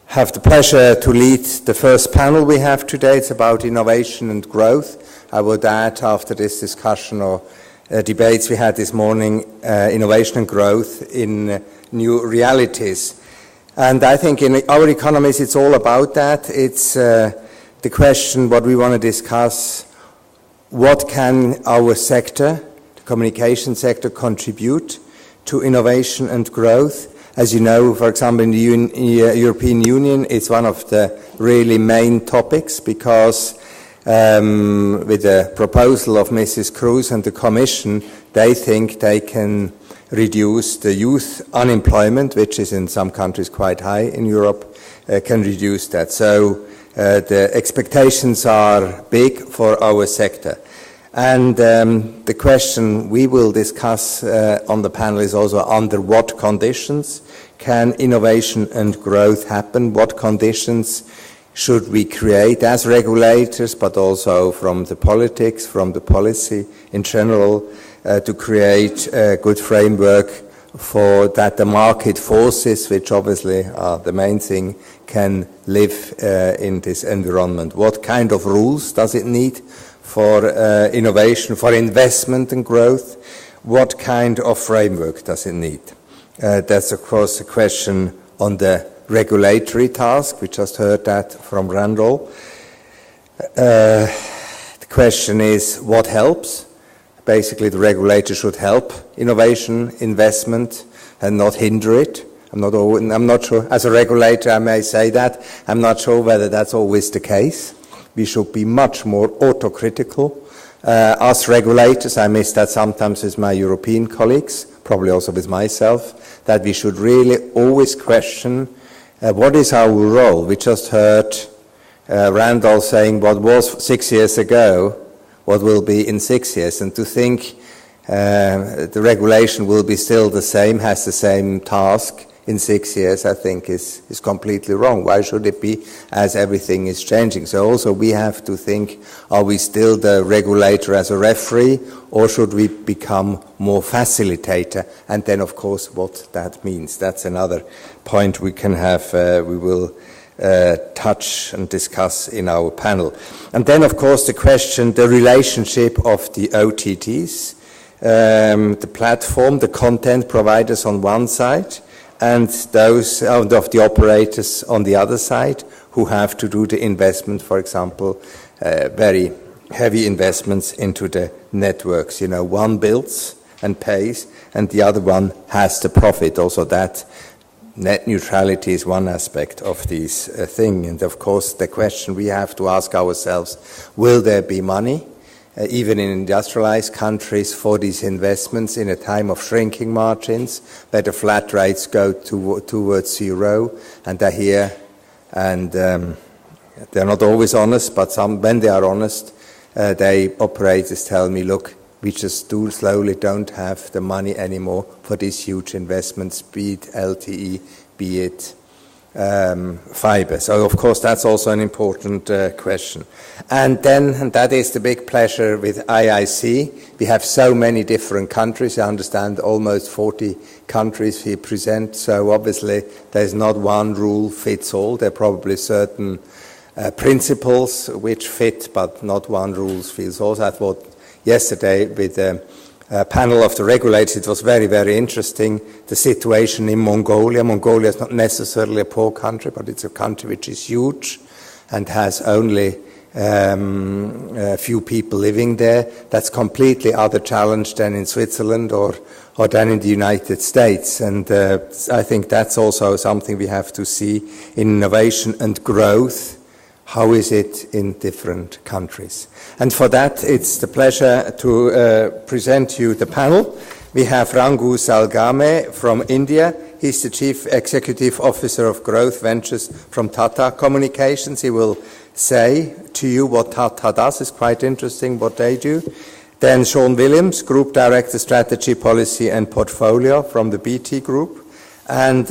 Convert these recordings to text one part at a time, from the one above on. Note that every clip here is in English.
have the pleasure to lead the first panel we have today. It's about innovation and growth. I would add, after this discussion or debates we had this morning, innovation and growth in new realities. And I think in our economies it's all about that. It's the question what we want to discuss, what can our sector, the communication sector, contribute to innovation and growth? As you know, for example, in the European Union, it's one of the really main topics because with the proposal of Mrs. Cruz and the Commission, they think they can reduce the youth unemployment, which is in some countries quite high in Europe, can reduce that. So the expectations are big for our sector. And the question we will discuss on the panel is also under what conditions can innovation and growth happen? What conditions should we create as regulators, but also from the politics, from the policy in general, to create a good framework for that the market forces, which obviously are the main thing, can live in this environment? What kind of rules does it need for innovation, for investment and growth? What kind of framework does it need? That's, of course, a question on the regulatory task. We just heard that from Rangu. The question is, what helps? Basically, the regulator should help innovation, investment, and not hinder it. I'm not sure, as a regulator I may say that, I'm not sure whether that's always the case. We should be much more autocritical. Us regulators, I miss that sometimes with my European colleagues, probably also with myself, that we should really always question what is our role. We just heard Randall saying what was 6 years ago, what will be in 6 years, and to think the regulation will be still the same, has the same task in 6 years, I think is completely wrong. Why should it be, as everything is changing? So also we have to think, are we still the regulator as a referee, or should we become more facilitator? And then, of course, what that means. That's another point we can have, we will touch and discuss in our panel. And then, of course, the question, the relationship of the OTTs, the platform, the content providers on one side, and those of the operators on the other side who have to do the investment, for example, very heavy investments into the networks. You know, one builds and pays, and the other one has the profit. Also that net neutrality is one aspect of this thing. And of course, the question we have to ask ourselves, will there be money, even in industrialized countries, for these investments in a time of shrinking margins, where the flat rates go towards zero, and they're here, and they're not always honest, but when they are honest, operators tell me, look, we just slowly don't have the money anymore for these huge investments, be it LTE, be it fiber. So, of course, that's also an important question. And that is the big pleasure with IIC. We have so many different countries. I understand almost 40 countries we present. So, obviously, there's not one rule fits all. There are probably certain principles which fit, but not one rule fits all. I thought yesterday with the panel of the regulators, it was very, very interesting, the situation in Mongolia. Mongolia is not necessarily a poor country, but it's a country which is huge and has only a few people living there. That's completely other challenge than in Switzerland or than in the United States. And I think that's also something we have to see in innovation and growth. How is it in different countries? And for that, it's the pleasure to present you the panel. We have Rangu Salgame from India. He's the Chief Executive Officer of Growth Ventures from Tata Communications. He will say to you what Tata does. It's quite interesting what they do. Then Sean Williams, Group Director Strategy, Policy and Portfolio from the BT Group. And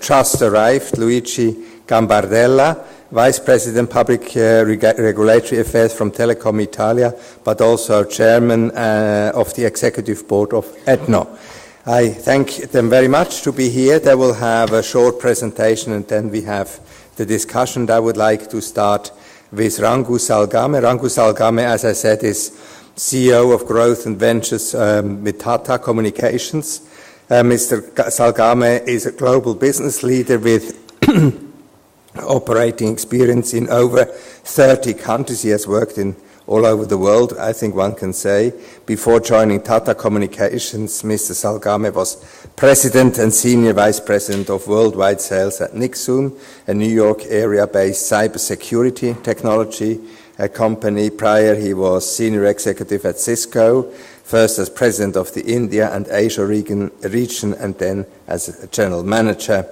just arrived, Luigi Gambardella, Vice President Public Regulatory Affairs from Telecom Italia, but also Chairman of the Executive Board of Etno. I thank them very much to be here. They will have a short presentation and then we have the discussion. I would like to start with Rangu Salgame. Rangu Salgame, as I said, is CEO of Growth and Ventures with Tata Communications. Mr. Salgame is a global business leader with operating experience in over 30 countries. He has worked in all over the world, I think one can say. Before joining Tata Communications, Mr. Salgame was President and Senior Vice President of Worldwide Sales at Nixon, a New York area-based cybersecurity technology company. Prior, he was Senior Executive at Cisco, first as President of the India and Asia region and then as a General Manager,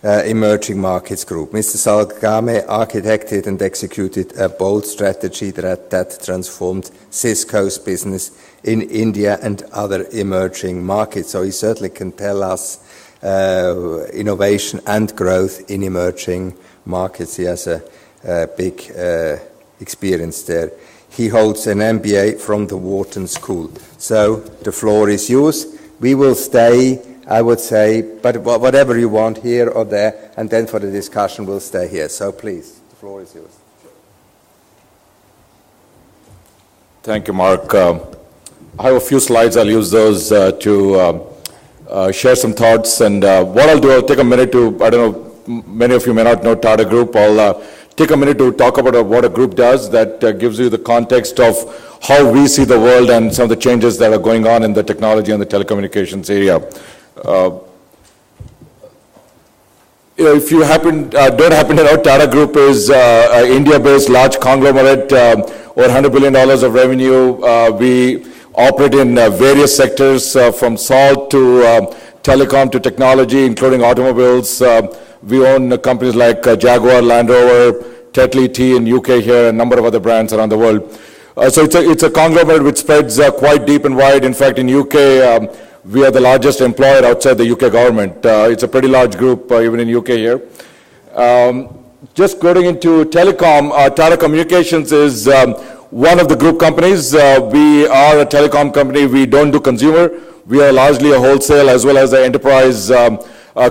Emerging Markets Group. Mr. Salgame architected and executed a bold strategy that transformed Cisco's business in India and other emerging markets. So he certainly can tell us innovation and growth in emerging markets. He has a big experience there. He holds an MBA from the Wharton School. So the floor is yours. We will stay, I would say, but whatever you want here or there, and then for the discussion we'll stay here. So please, the floor is yours. Thank you, Mark. I have a few slides. I'll use those to share some thoughts. And what I'll do, I'll take a minute to, I don't know, many of you may not know Tata Group. I'll take a minute to talk about what a group does. That gives you the context of how we see the world and some of the changes that are going on in the technology and the telecommunications area. If you don't happen to know, Tata Group is an India-based large conglomerate, over $100 billion of revenue. We operate in various sectors, from salt to telecom to technology, including automobiles. We own companies like Jaguar, Land Rover, Tetley Tea in UK here, and a number of other brands around the world. So it's a conglomerate which spreads quite deep and wide. In fact, in UK, we are the largest employer outside the UK government. It's a pretty large group, even in UK here. Just going into telecom, Tata Communications is one of the group companies. We are a telecom company. We don't do consumer. We are largely a wholesale as well as an enterprise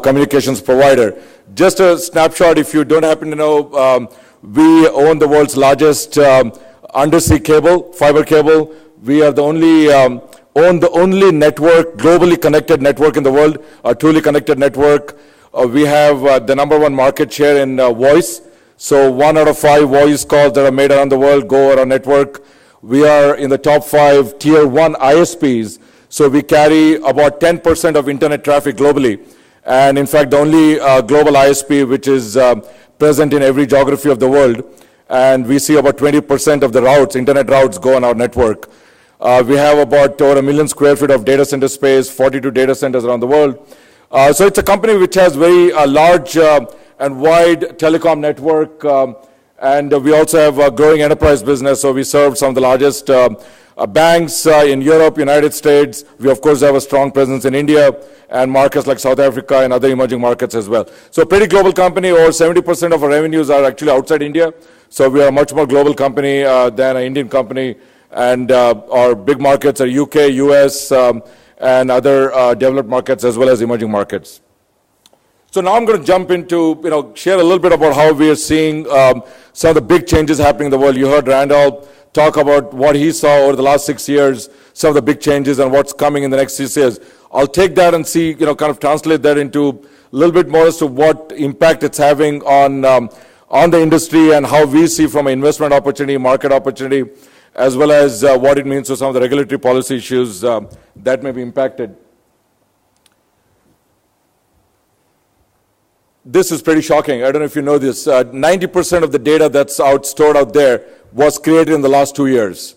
communications provider. Just a snapshot, if you don't happen to know, we own the world's largest undersea cable, fiber cable. We are the only own the only network, globally connected network in the world, a truly connected network. We have the #1 market share in voice. So 1 out of 5 voice calls that are made around the world go over our network. We are in the top 5 tier 1 ISPs. So we carry about 10% of internet traffic globally. And in fact, the only global ISP which is present in every geography of the world. And we see about 20% of the routes, internet routes, go on our network. We have about over 1 million square feet of data center space, 42 data centers around the world. So it's a company which has very large and wide telecom network. And we also have a growing enterprise business. So we serve some of the largest banks in Europe, United States. We, of course, have a strong presence in India and markets like South Africa and other emerging markets as well. So a pretty global company. Over 70% of our revenues are actually outside India. So we are a much more global company than an Indian company. And our big markets are UK, US, and other developed markets as well as emerging markets. So now I'm going to jump into, share a little bit about how we are seeing some of the big changes happening in the world. You heard Randall talk about what he saw over the last 6 years, some of the big changes and what's coming in the next 6 years. I'll take that and see, kind of translate that into a little bit more as to what impact it's having on the industry and how we see from an investment opportunity, market opportunity, as well as what it means to some of the regulatory policy issues that may be impacted. This is pretty shocking. I don't know if you know this. 90% of the data that's stored out there was created in the last 2 years.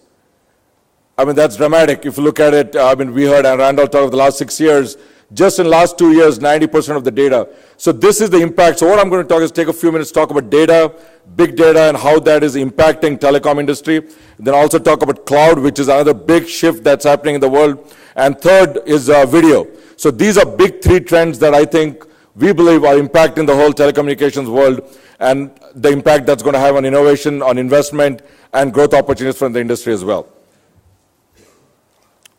I mean, that's dramatic. If you look at it, we heard Randall talk of the last 6 years. Just in the last 2 years, 90% of the data. So this is the impact. So what I'm going to talk is take a few minutes to talk about data, big data, and how that is impacting telecom industry. Then also talk about cloud, which is another big shift that's happening in the world. And third is video. So these are big 3 trends that I think we believe are impacting the whole telecommunications world and the impact that's going to have on innovation, on investment, and growth opportunities from the industry as well.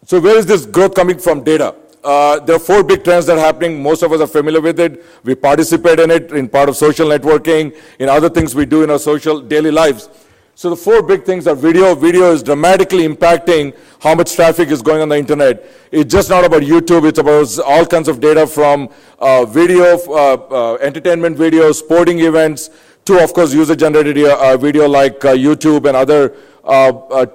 So where is this growth coming from? Data. there are 4 big trends that are happening. Most of us are familiar with it. We participate in it in part of social networking, in other things we do in our social daily lives. So the 4 big things are video. Video is dramatically impacting how much traffic is going on the internet. It's just not about YouTube. It's about all kinds of data from video, entertainment videos, sporting events, to, of course, user-generated video like YouTube and other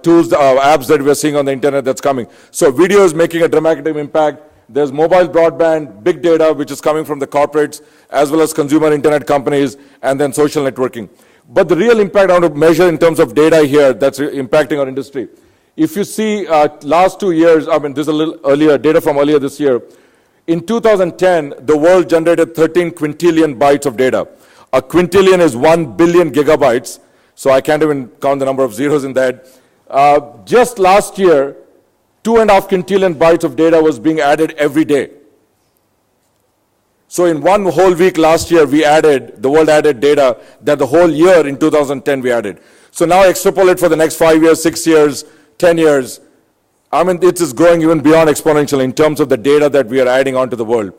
tools, apps that we're seeing on the internet that's coming. So video is making a dramatic impact. There's mobile broadband, big data, which is coming from the corporates, as well as consumer internet companies, and then social networking. But the real impact I want to measure in terms of data here that's impacting our industry. If you see last 2 years, I mean, this is a little earlier, data from earlier this year. In 2010, the world generated 13 quintillion bytes of data. A quintillion is 1 billion gigabytes, so I can't even count the number of zeros in that. Just last year, 2.5 quintillion bytes of data was being added every day. So in one whole week last year, the world added data that the whole year in 2010 we added. So now extrapolate for the next 5 years, 6 years, 10 years. I mean, it is growing even beyond exponential in terms of the data that we are adding onto the world.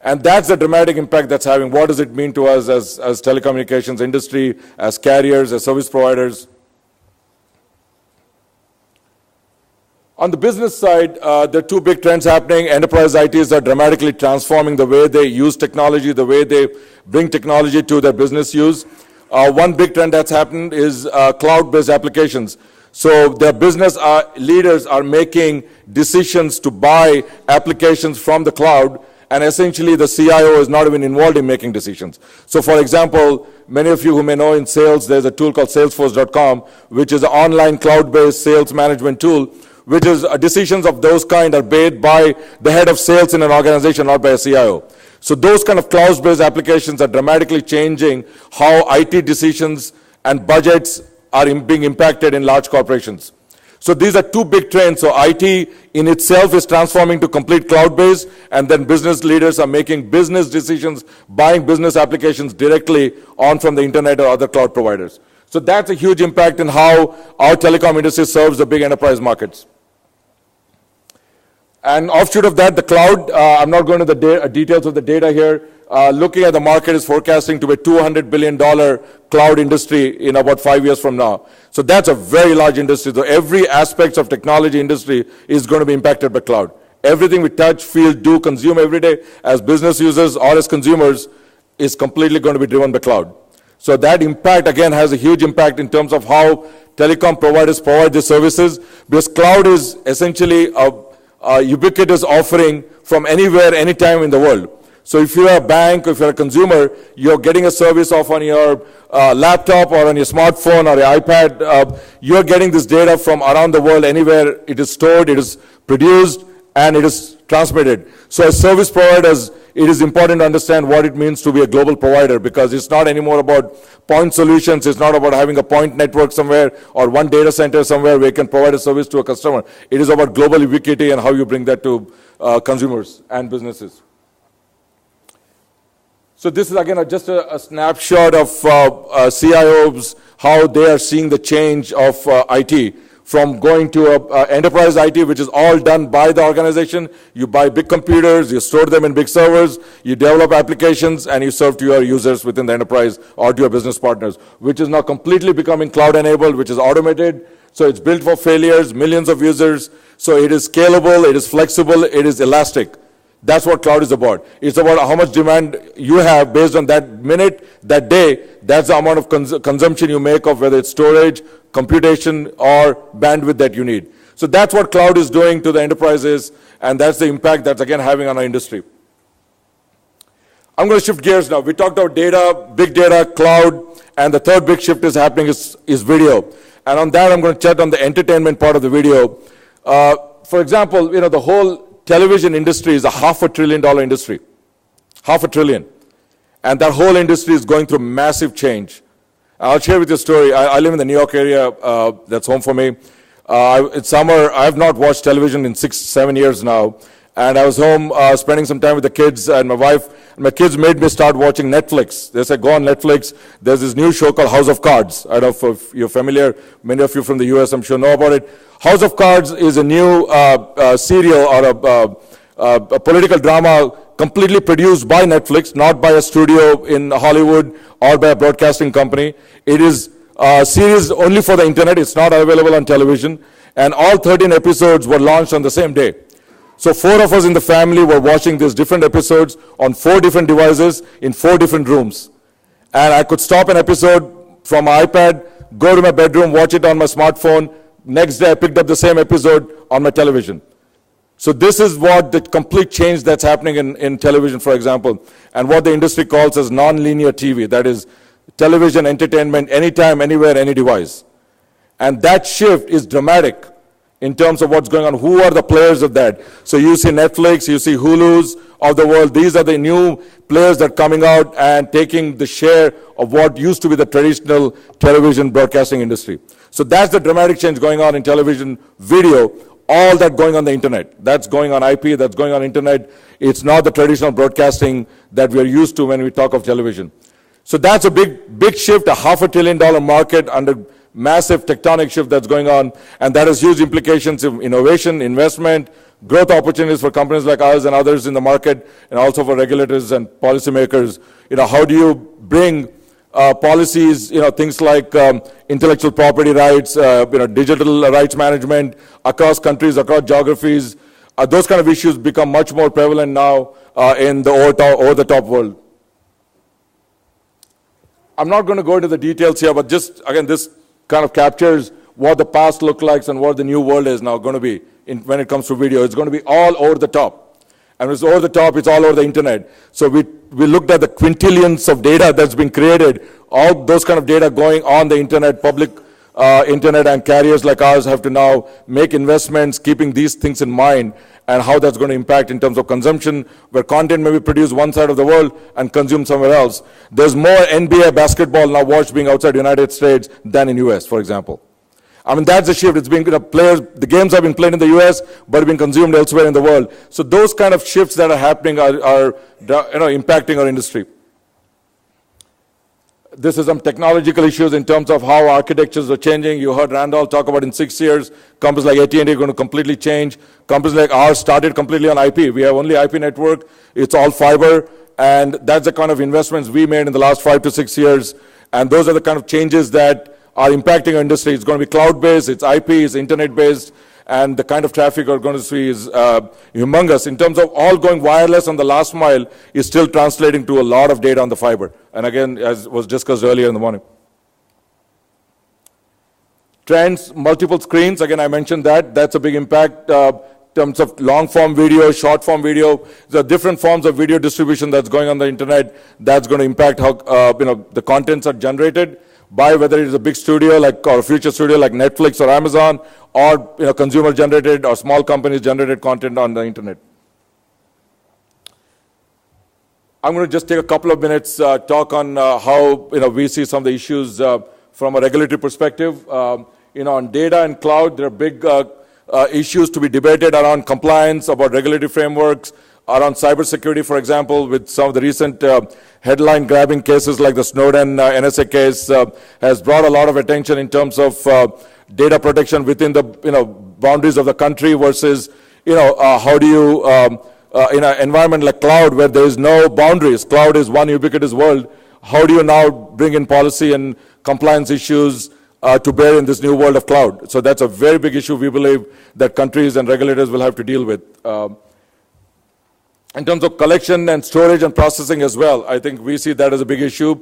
And that's the dramatic impact that's having. What does it mean to us as telecommunications industry, as carriers, as service providers? On the business side, there are 2 big trends happening. Enterprise ITs are dramatically transforming the way they use technology, the way they bring technology to their business use. One big trend that's happened is cloud-based applications. So their business leaders are making decisions to buy applications from the cloud, and essentially the CIO is not even involved in making decisions. So for example, many of you who may know in sales, there's a tool called Salesforce.com, which is an online cloud-based sales management tool, which is decisions of those kind are made by the head of sales in an organization, not by a CIO. So those kind of cloud-based applications are dramatically changing how IT decisions and budgets are being impacted in large corporations. So these are 2 big trends. So IT in itself is transforming to complete cloud-based, and then business leaders are making business decisions, buying business applications directly on from the internet or other cloud providers. So that's a huge impact in how our telecom industry serves the big enterprise markets. And offshoot of that, the cloud, I'm not going to the details of the data here. Looking at the market is forecasting to be a $200 billion cloud industry in about 5 years from now. So that's a very large industry. So every aspect of technology industry is going to be impacted by cloud. Everything we touch, feel, do, consume every day as business users or as consumers is completely going to be driven by cloud. So that impact, again, has a huge impact in terms of how telecom providers provide their services, because cloud is essentially a ubiquitous offering from anywhere, anytime in the world. So if you're a bank, if you're a consumer, you're getting a service off on your laptop or on your smartphone or your iPad. You're getting this data from around the world, anywhere it is stored, it is produced, and it is transmitted. So as service providers, it is important to understand what it means to be a global provider, because it's not anymore about point solutions. It's not about having a point network somewhere or one data center somewhere where you can provide a service to a customer. It is about global ubiquity and how you bring that to consumers and businesses. So this is, again, just a snapshot of CIOs, how they are seeing the change of IT from going to enterprise IT, which is all done by the organization. You buy big computers, you store them in big servers, you develop applications, and you serve to your users within the enterprise or to your business partners, which is now completely becoming cloud-enabled, which is automated. So it's built for failures, millions of users. So it is scalable, it is flexible, it is elastic. That's what cloud is about. It's about how much demand you have based on that minute, that day. That's the amount of consumption you make of whether it's storage, computation, or bandwidth that you need. So that's what cloud is doing to the enterprises, and that's the impact that's, again, having on our industry. I'm going to shift gears now. We talked about data, big data, cloud, and the third big shift is happening is video. And on that, I'm going to chat on the entertainment part of the video. For example, the whole television industry is a $500 billion industry. $500 billion. And that whole industry is going through massive change. I'll share with you a story. I live in the New York area. That's home for me. It's summer. I have not watched television in 6-7 years now. And I was home spending some time with the kids and my wife. And my kids made me start watching Netflix. They said, go on Netflix. There's this new show called House of Cards. I don't know if you're familiar. Many of you from the US, I'm sure, know about it. House of Cards is a new serial or a political drama completely produced by Netflix, not by a studio in Hollywood or by a broadcasting company. It is a series only for the internet. It's not available on television. And all 13 episodes were launched on the same day. So 4 of us in the family were watching these different episodes on 4 different devices in 4 different rooms. And I could stop an episode from my iPad, go to my bedroom, watch it on my smartphone. Next day I picked up the same episode on my television. So this is what the complete change that's happening in television, for example, and what the industry calls as non-linear TV. That is television entertainment anytime, anywhere, any device. And that shift is dramatic in terms of what's going on. Who are the players of that? So you see Netflix, you see Hulu's of the world. These are the new players that are coming out and taking the share of what used to be the traditional television broadcasting industry. So that's the dramatic change going on in television, video, all that going on the internet. That's going on IP, that's going on internet. It's not the traditional broadcasting that we are used to when we talk of television. So that's a big shift, a $500 billion market under massive tectonic shift that's going on, and that has huge implications of innovation, investment, growth opportunities for companies like us and others in the market, and also for regulators and policymakers. How do you bring policies, things like intellectual property rights, digital rights management across countries, across geographies? Those kind of issues become much more prevalent now in the over-the-top world. I'm not going to go into the details here, but just, again, this kind of captures what the past looked like and what the new world is now going to be when it comes to video. It's going to be all over the top. And it's over the top, it's all over the internet. So we looked at the quintillions of data that's been created, all those kind of data going on the internet, public internet, and carriers like ours have to now make investments, keeping these things in mind, and how that's going to impact in terms of consumption, where content may be produced one side of the world and consumed somewhere else. There's more NBA basketball now watched being outside the United States than in US, for example. I mean, that's a shift. It's been the games have been played in the US, but have been consumed elsewhere in the world. So those kind of shifts that are happening are impacting our industry. This is some technological issues in terms of how architectures are changing. You heard Randall talk about in 6 years, companies like AT&T are going to completely change. Companies like ours started completely on IP. We have only IP network. It's all fiber. And that's the kind of investments we made in the last 5 to 6 years. And those are the kind of changes that are impacting our industry. It's going to be cloud-based, it's IP, it's internet-based, and the kind of traffic we're going to see is humongous. In terms of all going wireless on the last mile is still translating to a lot of data on the fiber. And again, as was discussed earlier in the morning. Trends, multiple screens, again, I mentioned that. That's a big impact in terms of long-form video, short-form video. There are different forms of video distribution that's going on the internet. That's going to impact how the contents are generated by whether it is a big studio or a future studio like Netflix or Amazon, or consumer-generated or small companies-generated content on the internet. I'm going to just take a couple of minutes talk on how we see some of the issues from a regulatory perspective. On data and cloud, there are big issues to be debated around compliance, about regulatory frameworks, around cybersecurity, for example, with some of the recent headline-grabbing cases like the Snowden NSA case has brought a lot of attention in terms of data protection within the boundaries of the country versus how do you in an environment like cloud where there is no boundaries. Cloud is one ubiquitous world. How do you now bring in policy and compliance issues to bear in this new world of cloud? So that's a very big issue we believe that countries and regulators will have to deal with. In terms of collection and storage and processing as well, I think we see that as a big issue.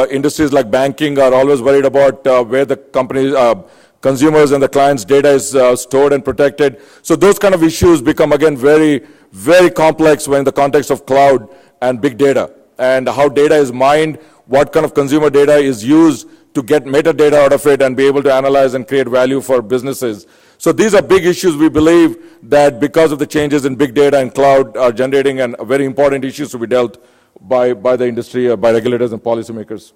Industries like banking are always worried about where the consumers and the clients' data is stored and protected. So those kind of issues become, again, very, very complex when in the context of cloud and big data, and how data is mined, what kind of consumer data is used to get metadata out of it and be able to analyze and create value for businesses. So these are big issues we believe that because of the changes in big data and cloud are generating and very important issues to be dealt by the industry, by regulators and policymakers.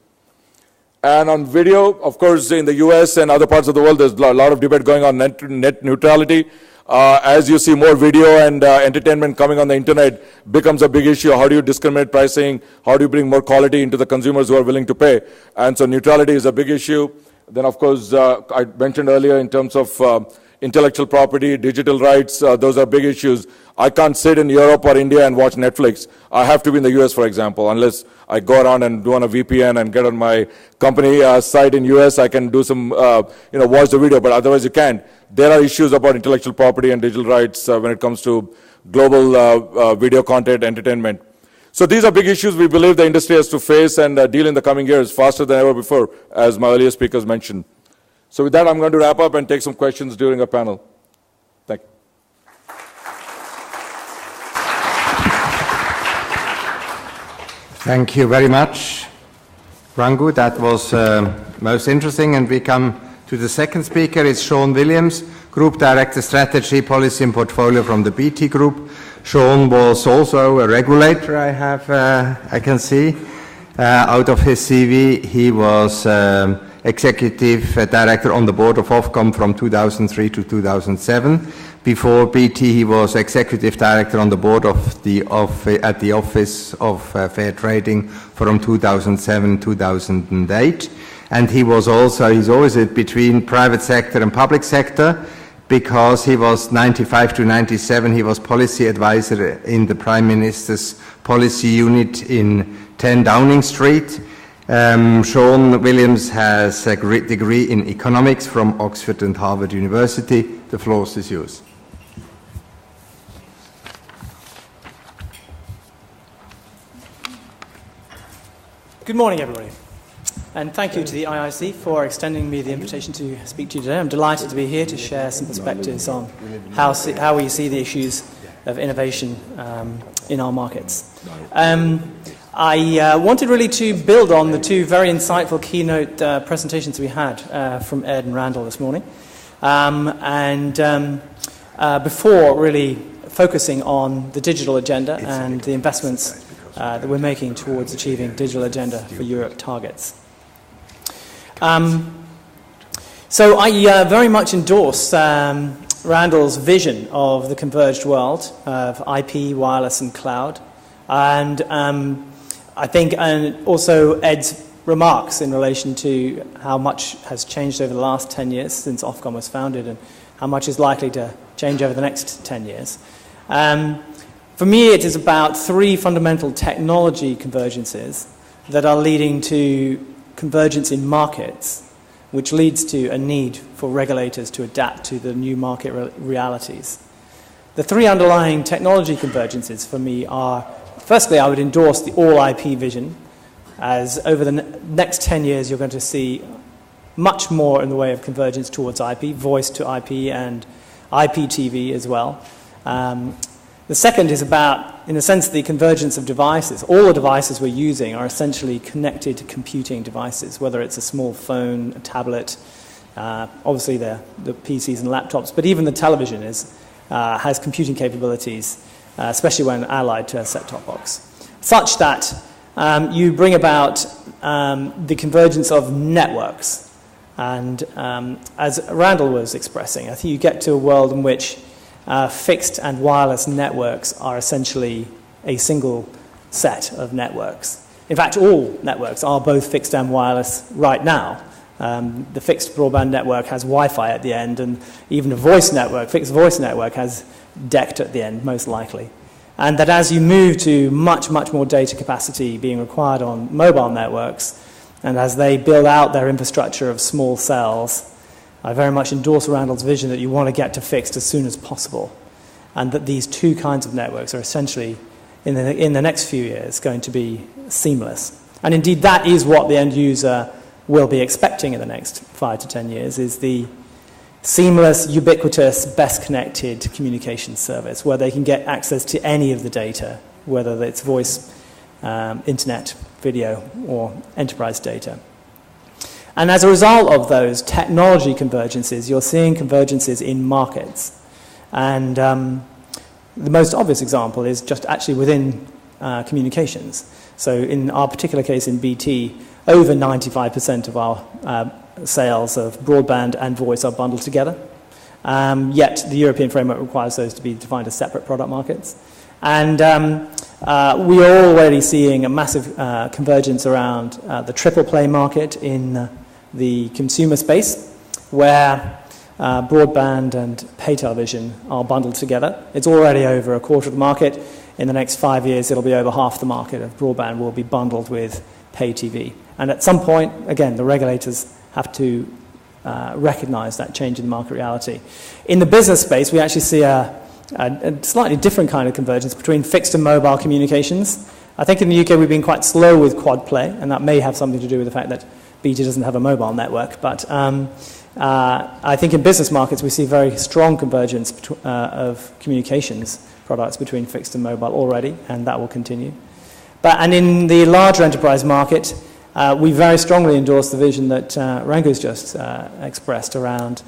And on video, of course, in the US and other parts of the world, there's a lot of debate going on net neutrality. As you see more video and entertainment coming on the internet becomes a big issue. How do you discriminate pricing? How do you bring more quality into the consumers who are willing to pay? And so neutrality is a big issue. Then, of course, I mentioned earlier in terms of intellectual property, digital rights, those are big issues. I can't sit in Europe or India and watch Netflix. I have to be in the US, for example, unless I go around and do on a VPN and get on my company site in US, I can do some, watch the video, but otherwise you can't. There are issues about intellectual property and digital rights when it comes to global video content entertainment. So these are big issues we believe the industry has to face and deal in the coming years faster than ever before, as my earlier speakers mentioned. So with that, I'm going to wrap up and take some questions during our panel. Thank you. Thank you very much, Rangu. That was most interesting. And we come to the second speaker. It's Sean Williams, Group Director, Strategy, Policy and Portfolio from the BT Group. Sean was also a regulator, I can see. Out of his CV, he was Executive Director on the board of Ofcom from 2003 to 2007. Before BT, he was Executive Director on the board at the Office of Fair Trading from 2007 to 2008. And he's always between private sector and public sector, because he was 95 to 97, he was policy advisor in the Prime Minister's policy unit in 10 Downing Street. Sean Williams has a degree in economics from Oxford and Harvard University. The floor is yours. Good morning, everybody. And thank you to the IIC for extending me the invitation to speak to you today. I'm delighted to be here to share some perspectives on how we see the issues of innovation in our markets. I wanted really to build on the two very insightful keynote presentations we had from Ed and Randall this morning. Before really focusing on the digital agenda and the investments that we're making towards achieving digital agenda for Europe targets. So I very much endorse Randall's vision of the converged world of IP, wireless and cloud. And I think also Ed's remarks in relation to how much has changed over the last 10 years since Ofcom was founded and how much is likely to change over the next 10 years. For me, it is about three fundamental technology convergences that are leading to convergence in markets, which leads to a need for regulators to adapt to the new market realities. The three underlying technology convergences for me are, firstly, I would endorse the all-IP vision, as over the next 10 years you're going to see much more in the way of convergence towards IP, voice to IP and IPTV as well. The second is about, in a sense, the convergence of devices. All the devices we're using are essentially connected computing devices, whether it's a small phone, a tablet, obviously the PCs and laptops, but even the television has computing capabilities, especially when allied to a set-top box, such that you bring about the convergence of networks. And as Randall was expressing, I think you get to a world in which fixed and wireless networks are essentially a single set of networks. In fact, all networks are both fixed and wireless right now. The fixed broadband network has Wi-Fi at the end, and even a fixed voice network has DECT at the end, most likely. And that as you move to much, much more data capacity being required on mobile networks, and as they build out their infrastructure of small cells, I very much endorse Randall's vision that you want to get to fixed as soon as possible, and that these two kinds of networks are essentially, in the next few years, going to be seamless. And indeed, that is what the end user will be expecting in the next 5 to 10 years, is the seamless, ubiquitous, best-connected communication service, where they can get access to any of the data, whether it's voice, internet, video, or enterprise data. And as a result of those technology convergences, you're seeing convergences in markets. And the most obvious example is just actually within communications. So in our particular case in BT, over 95% of our sales of broadband and voice are bundled together. Yet the European framework requires those to be defined as separate product markets. And we are already seeing a massive convergence around the triple play market in the consumer space, where broadband and pay television are bundled together. It's already over a quarter of the market. In the next 5 years, it'll be over half the market of broadband will be bundled with pay TV. And at some point, again, the regulators have to recognize that change in the market reality. In the business space, we actually see a slightly different kind of convergence between fixed and mobile communications. I think in the UK we've been quite slow with quad play, and that may have something to do with the fact that BT doesn't have a mobile network. But I think in business markets we see very strong convergence of communications products between fixed and mobile already, and that will continue. And in the larger enterprise market, we very strongly endorse the vision that Rangu's just expressed around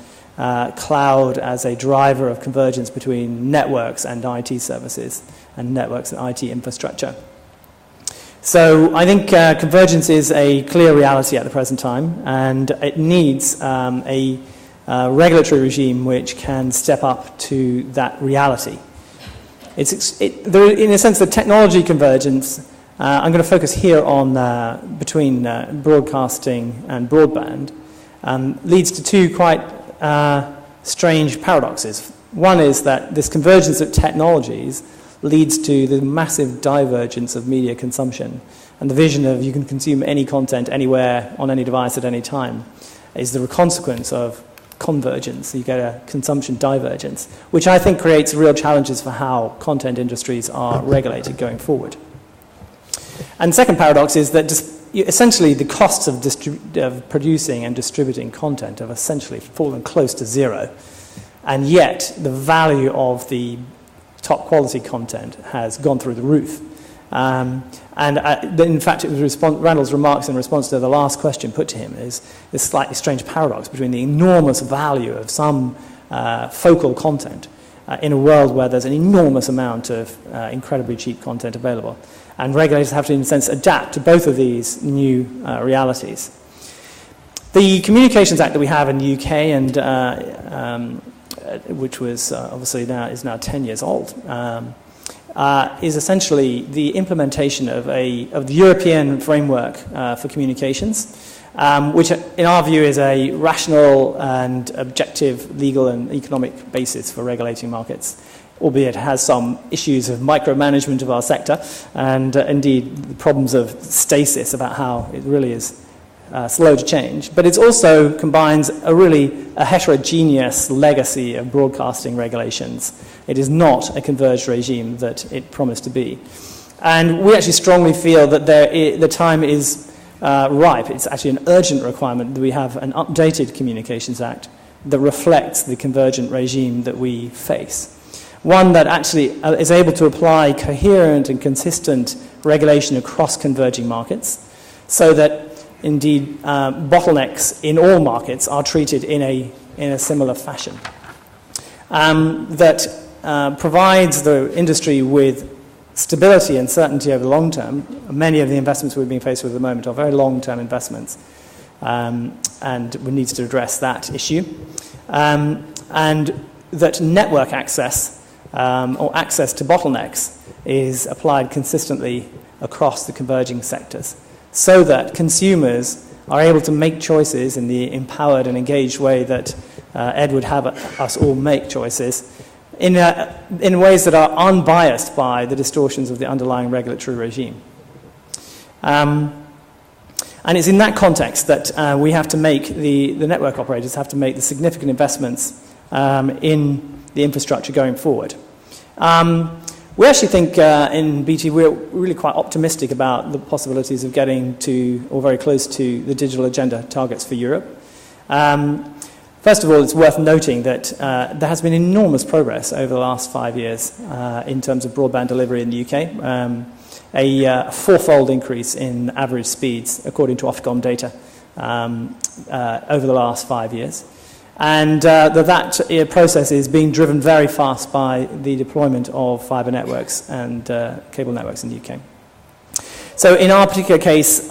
cloud as a driver of convergence between networks and IT services and networks and IT infrastructure. So I think convergence is a clear reality at the present time, and it needs a regulatory regime which can step up to that reality. In a sense, the technology convergence, I'm going to focus here on between broadcasting and broadband, leads to two quite strange paradoxes. One is that this convergence of technologies leads to the massive divergence of media consumption, and the vision of you can consume any content anywhere on any device at any time is the consequence of convergence. You get a consumption divergence, which I think creates real challenges for how content industries are regulated going forward. And the second paradox is that essentially the costs of producing and distributing content have essentially fallen close to zero, and yet the value of the top quality content has gone through the roof. In fact, it was Randall's remarks in response to the last question put to him is this slightly strange paradox between the enormous value of some focal content in a world where there's an enormous amount of incredibly cheap content available. And regulators have to, in a sense, adapt to both of these new realities. The Communications Act that we have in the UK, and which was obviously is now 10 years old, is essentially the implementation of the European framework for communications, which in our view is a rational and objective legal and economic basis for regulating markets, albeit it has some issues of micromanagement of our sector and indeed the problems of stasis about how it really is slow to change. But it also combines a heterogeneous legacy of broadcasting regulations. It is not a converged regime that it promised to be. And we actually strongly feel that the time is ripe. It's actually an urgent requirement that we have an updated Communications Act that reflects the convergent regime that we face. One that actually is able to apply coherent and consistent regulation across converging markets, so that indeed bottlenecks in all markets are treated in a similar fashion. That provides the industry with stability and certainty over the long term. Many of the investments we've been faced with at the moment are very long-term investments, and we need to address that issue. And that network access or access to bottlenecks is applied consistently across the converging sectors, so that consumers are able to make choices in the empowered and engaged way that Ed would have us all make choices in ways that are unbiased by the distortions of the underlying regulatory regime. And it's in that context that we have to make, the network operators have to make the significant investments in the infrastructure going forward. We actually think in BT we're really quite optimistic about the possibilities of getting to, or very close to, the digital agenda targets for Europe. First of all, it's worth noting that there has been enormous progress over the last 5 years in terms of broadband delivery in the UK. A fourfold increase in average speeds, according to Ofcom data, over the last 5 years. And that process is being driven very fast by the deployment of fibre networks and cable networks in the UK. So in our particular case,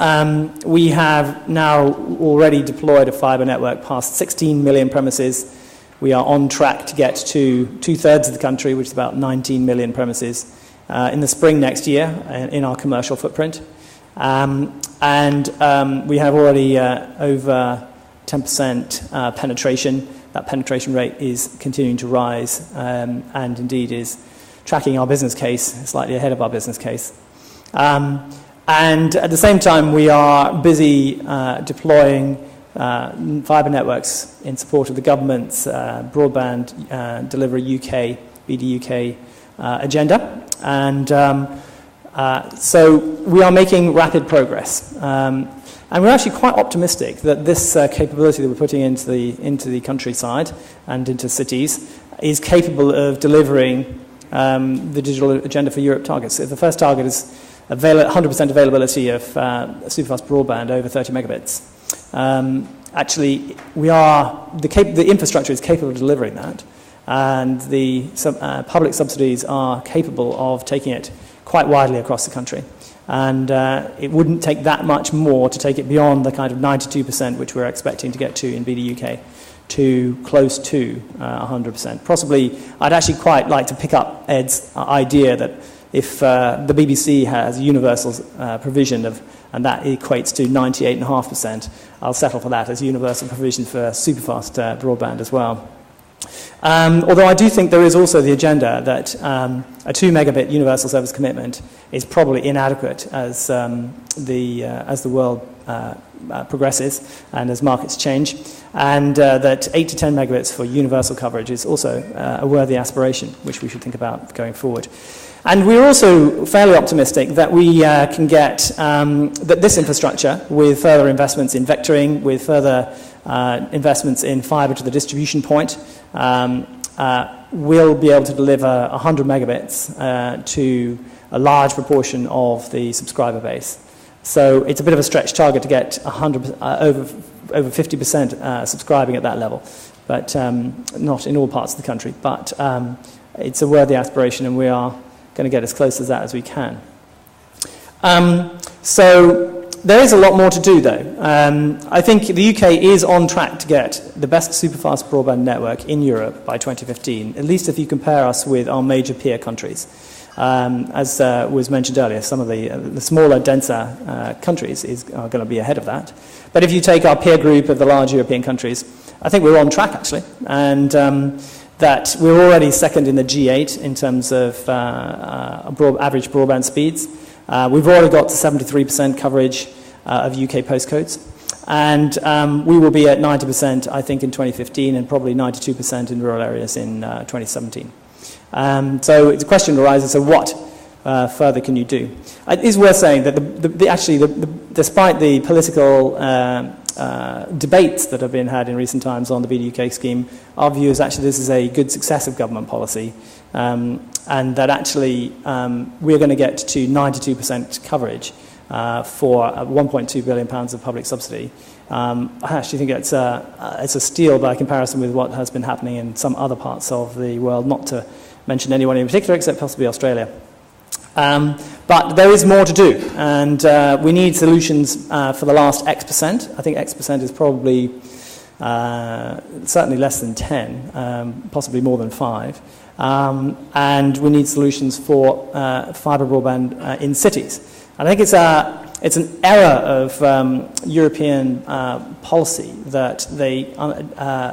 we have now already deployed a fibre network past 16 million premises. We are on track to get to 2/3 of the country, which is about 19 million premises, in the spring next year in our commercial footprint. And we have already over 10% penetration that penetration rate is continuing to rise and indeed is tracking our business case, slightly ahead of our business case. And at the same time, we are busy deploying fibre networks in support of the government's broadband delivery UK, BD UK agenda. And so we are making rapid progress. And we're actually quite optimistic that this capability that we're putting into the countryside and into cities is capable of delivering the digital agenda for Europe targets. So the first target is 100% availability of superfast broadband over 30 megabits. Actually, the infrastructure is capable of delivering that, and the public subsidies are capable of taking it quite widely across the country. And it wouldn't take that much more to take it beyond the kind of 92% which we're expecting to get to in BD UK to close to 100%. Possibly, I'd actually quite like to pick up Ed's idea that if the BBC has a universal provision and that equates to 98.5%, I'll settle for that as universal provision for superfast broadband as well. Although I do think there is also the agenda that a 2 megabit universal service commitment is probably inadequate as the world progresses and as markets change, and that 8 to 10 megabits for universal coverage is also a worthy aspiration, which we should think about going forward. And we're also fairly optimistic that we can get that this infrastructure, with further investments in vectoring, with further investments in fibre to the distribution point, will be able to deliver 100 megabits to a large proportion of the subscriber base. So it's a bit of a stretch target to get 100 over 50% subscribing at that level, but not in all parts of the country. But it's a worthy aspiration, and we are going to get as close as that as we can. So there is a lot more to do, though. I think the UK is on track to get the best superfast broadband network in Europe by 2015, at least if you compare us with our major peer countries. As was mentioned earlier, some of the smaller, denser countries are going to be ahead of that. But if you take our peer group of the large European countries, I think we're on track, actually. And that we're already second in the G8 in terms of average broadband speeds. We've already got to 73% coverage of UK postcodes. And we will be at 90%, I think, in 2015, and probably 92% in rural areas in 2017. So the question arises, so what further can you do? It is worth saying that despite the political debates that have been had in recent times on the BDUK scheme, our view is actually this is a good success of government policy, and that actually we're going to get to 92% coverage for £1.2 billion of public subsidy. I actually think it's a steal by comparison with what has been happening in some other parts of the world, not to mention anyone in particular except possibly Australia. But there is more to do, and we need solutions for the last X%. I think X% is probably certainly less than 10, possibly more than 5. And we need solutions for fibre broadband in cities. And I think it's an error of European policy that they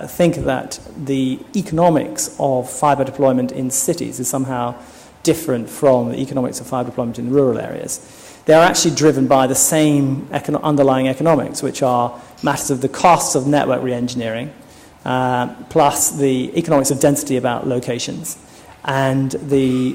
think that the economics of fibre deployment in cities is somehow different from the economics of fibre deployment in rural areas. They are actually driven by the same underlying economics, which are matters of the costs of network re-engineering, plus the economics of density about locations, and the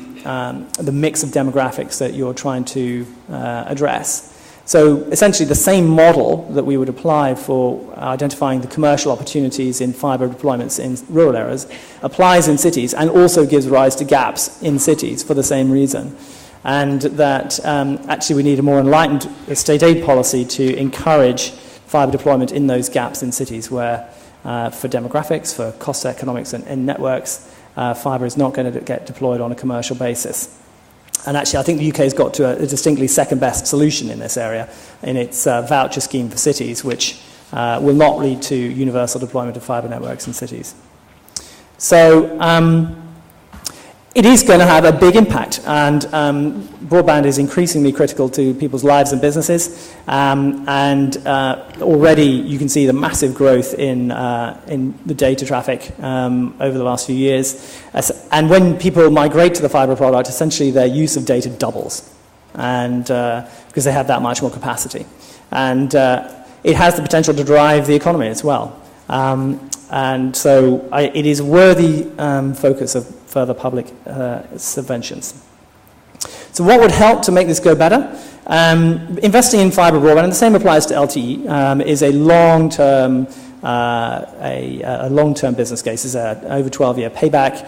mix of demographics that you're trying to address. So essentially the same model that we would apply for identifying the commercial opportunities in fibre deployments in rural areas applies in cities, and also gives rise to gaps in cities for the same reason. And that actually we need a more enlightened state aid policy to encourage fibre deployment in those gaps in cities where for demographics, for cost economics and networks, fibre is not going to get deployed on a commercial basis. And actually, I think the UK has got to a distinctly second-best solution in this area in its voucher scheme for cities, which will not lead to universal deployment of fibre networks in cities. So it is going to have a big impact, and broadband is increasingly critical to people's lives and businesses, and already you can see the massive growth in the data traffic over the last few years. And when people migrate to the fibre product, essentially their use of data doubles, and because they have that much more capacity. And it has the potential to drive the economy as well. And so it is worthy focus of further public subventions. So what would help to make this go better? Investing in fibre broadband, and the same applies to LTE, is a long-term business case. It's an over 12-year payback.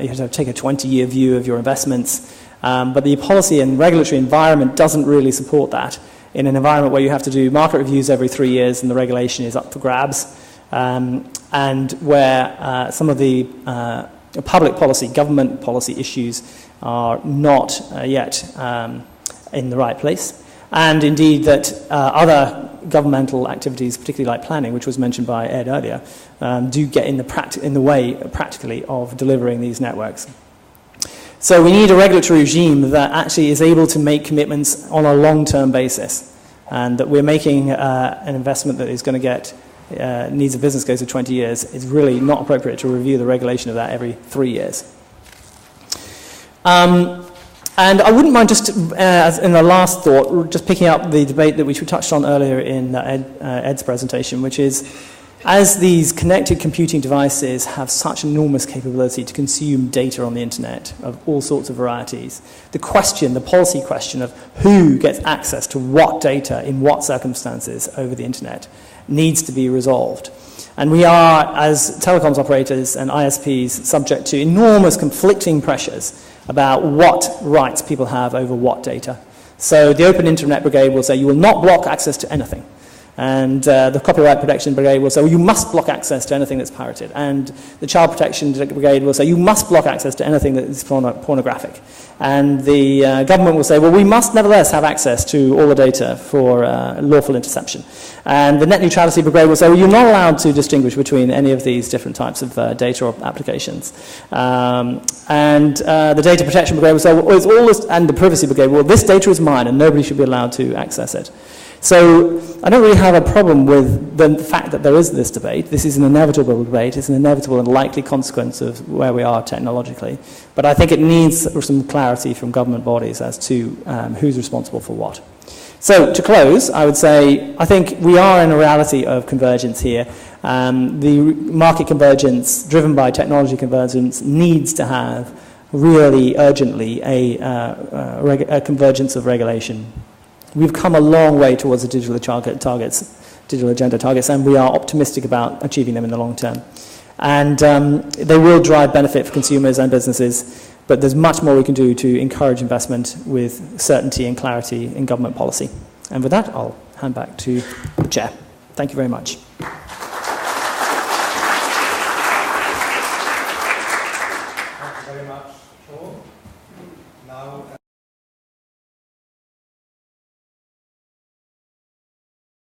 You have to take a 20-year view of your investments. But the policy and regulatory environment doesn't really support that in an environment where you have to do market reviews every 3 years and the regulation is up for grabs, and where some of the public policy, government policy issues are not yet in the right place. And indeed that other governmental activities, particularly like planning, which was mentioned by Ed earlier, do get in the way practically of delivering these networks. So we need a regulatory regime that actually is able to make commitments on a long-term basis, and that we're making an investment that is going to get needs a business case of 20 years. It's really not appropriate to review the regulation of that every 3 years. And I wouldn't mind just, as in the last thought, just picking up the debate that we touched on earlier in Ed's presentation, which is, as these connected computing devices have such enormous capability to consume data on the internet of all sorts of varieties, the policy question of who gets access to what data in what circumstances over the internet needs to be resolved. And we are, as telecoms operators and ISPs, subject to enormous conflicting pressures about what rights people have over what data. So the Open Internet Brigade will say you will not block access to anything. And the Copyright Protection Brigade will say, well, you must block access to anything that's pirated. And the Child Protection Brigade will say, you must block access to anything that is pornographic. And the government will say, well, we must nevertheless have access to all the data for lawful interception. And the Net Neutrality Brigade will say, well, you're not allowed to distinguish between any of these different types of data or applications. And the Data Protection Brigade will say, well, it's all this, and the Privacy Brigade, well, this data is mine and nobody should be allowed to access it. So I don't really have a problem with the fact that there is this debate. This is an inevitable debate. It's an inevitable and likely consequence of where we are technologically. But I think it needs some clarity from government bodies as to who's responsible for what. So to close, I would say I think we are in a reality of convergence here. The market convergence driven by technology convergence needs to have really urgently a convergence of regulation. We've come a long way towards the digital agenda targets, and we are optimistic about achieving them in the long term. And they will drive benefit for consumers and businesses, but there's much more we can do to encourage investment with certainty and clarity in government policy. And with that, I'll hand back to the Chair. Thank you very much.